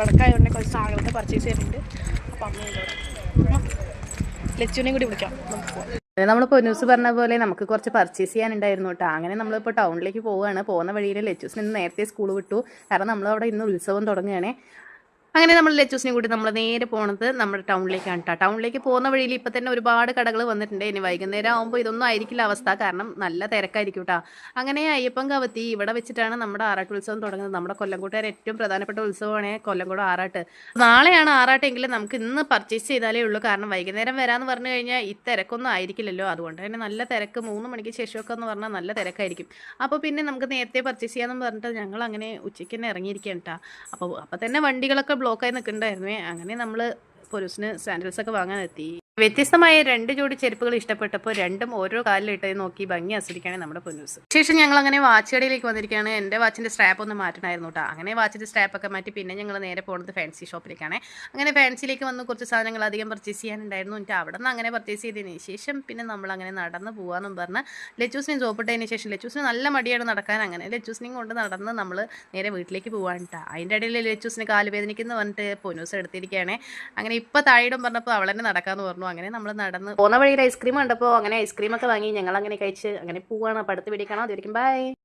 വിളക്കായതുകൊണ്ട് കുറച്ച് സാധനങ്ങളൊക്കെ പർച്ചേസ് ചെയ്തിട്ടുണ്ട്. അപ്പം അമ്മയുണ്ട് ലച്ചുവിനെയും കൂടി വിളിക്കാം, നമുക്ക് പോകാം. നമ്മളിപ്പോൾ ന്യൂസ് പറഞ്ഞ പോലെ നമുക്ക് കുറച്ച് പർച്ചേസ് ചെയ്യാനുണ്ടായിരുന്നു കേട്ടോ. അങ്ങനെ നമ്മളിപ്പോൾ ടൗണിലേക്ക് പോവുകയാണ്. പോകുന്ന വഴിയിൽ ലച്ചൂസിന് ഇന്ന് നേരത്തെ സ്കൂൾ വിട്ടു, കാരണം നമ്മളവിടെ ഇന്ന് ഉത്സവം തുടങ്ങുകയാണ്. അങ്ങനെ നമ്മൾ ലച്ചൂസിനെ കൂടി നമ്മൾ നേരെ പോണത് നമ്മുടെ ടൗണിലേക്കാണ് കേട്ടോ. ടൗണിലേക്ക് പോകുന്ന വഴിയിൽ ഇപ്പം തന്നെ ഒരുപാട് കടകൾ വന്നിട്ടുണ്ട്. ഇനി വൈകുന്നേരം ആകുമ്പോൾ ഇതൊന്നും ആയിരിക്കില്ല അവസ്ഥ, കാരണം നല്ല തിരക്കായിരിക്കും കേട്ടോ. അങ്ങനെ അയ്യപ്പൻകാവത്തി ഇവിടെ വെച്ചിട്ടാണ് നമ്മുടെ ആറാട്ട് ഉത്സവം തുടങ്ങുന്നത്. നമ്മുടെ കൊല്ലംകോട്ടുകാരെ ഏറ്റവും പ്രധാനപ്പെട്ട ഉത്സവമാണ് കൊല്ലംകോട് ആറാട്ട്. നാളെയാണ് ആറാട്ടെങ്കിലും നമുക്ക് ഇന്ന് പർച്ചേസ് ചെയ്താലേ ഉള്ളൂ, കാരണം വൈകുന്നേരം വരാമെന്ന് പറഞ്ഞു കഴിഞ്ഞാൽ ഈ തിരക്കൊന്നും ആയിരിക്കില്ലല്ലോ. അതുകൊണ്ട് തന്നെ നല്ല തിരക്ക് 3 മണിക്ക് ശേഷമൊക്കെ എന്ന് പറഞ്ഞാൽ നല്ല തിരക്കായിരിക്കും. അപ്പോൾ പിന്നെ നമുക്ക് നേരത്തെ പർച്ചേസ് ചെയ്യാമെന്ന് പറഞ്ഞിട്ട് ഞങ്ങൾ അങ്ങനെ ഉച്ചയ്ക്ക് തന്നെ ഇറങ്ങിയിരിക്കുകയാണ് കേട്ടോ. അപ്പോൾ തന്നെ വണ്ടികളൊക്കെ ബ്ലോക്കായി നിൽക്കുന്നുണ്ടായിരുന്നേ. അങ്ങനെ നമ്മൾ പൊലൂസിന് സാൻഡൽസൊക്കെ വാങ്ങാൻ എത്തി. വ്യത്യസ്തമായ 2 ജോഡി ചെരുപ്പുകൾ ഇഷ്ടപ്പെട്ടപ്പോൾ രണ്ടും ഓരോ കാലിലിട്ട് നോക്കി ഭംഗി ആസ്വദിക്കുകയാണ് നമ്മുടെ പൊന്നൂസ്. ശേഷം ഞങ്ങൾ അങ്ങനെ വാച്ച് കടയിലേക്ക് വന്നിരിക്കുകയാണ്. എൻ്റെ വാച്ചിൻ്റെ സ്ട്രാപ്പ് ഒന്ന് മാറ്റണമായിരുന്നു കേട്ടോ. അങ്ങനെ വാച്ചിൻ്റെ സ്ട്രാപ്പൊക്കെ മാറ്റി പിന്നെ ഞങ്ങൾ നേരെ പോകുന്നത് ഫാൻസി ഷോപ്പിലേക്കാണ്. അങ്ങനെ ഫാൻസിയിലേക്ക് വന്ന് കുറച്ച് സാധനങ്ങൾ അധികം പർച്ചേസ് ചെയ്യാനുണ്ടായിരുന്നു. എന്നിട്ട് അവിടെ നിന്ന് അങ്ങനെ പർച്ചേസ് ചെയ്തതിന് ശേഷം പിന്നെ നമ്മൾ അങ്ങനെ നടന്ന് പോകാമെന്നും പറഞ്ഞ് ലച്ചൂസിനെ സോപ്പിട്ടതിന് ശേഷം ലച്ചൂസിന് നല്ല മടിയാണ് നടക്കാൻ. അങ്ങനെ ലച്ചൂസിനെയും കൊണ്ട് നടന്ന് നമ്മൾ നേരെ വീട്ടിലേക്ക് പോകാൻ കേട്ടോ. അതിൻ്റെ ഇടയിൽ ലച്ചൂസിന് കാല് വേദനിക്കുന്നു പറഞ്ഞിട്ട് പൊന്നൂസ് എടുത്തിരിക്കുകയാണ്. അങ്ങനെ ഇപ്പോൾ താഴെയിടും പറഞ്ഞപ്പോൾ അവൾ തന്നെ നടക്കാമെന്ന് പറഞ്ഞു. അങ്ങനെ നമ്മൾ നടന്ന് പോകുന്ന വഴിയിൽ ഐസ്ക്രീം കണ്ടപ്പോൾ അങ്ങനെ ഐസ്ക്രീമൊക്കെ വാങ്ങി ഞങ്ങൾ അങ്ങനെ കഴിച്ച് അങ്ങനെ പോവാണ്. അപ്പോൾ അടുത്ത് വീഡിയോ കാണാം. അതുവരെയും ബൈ.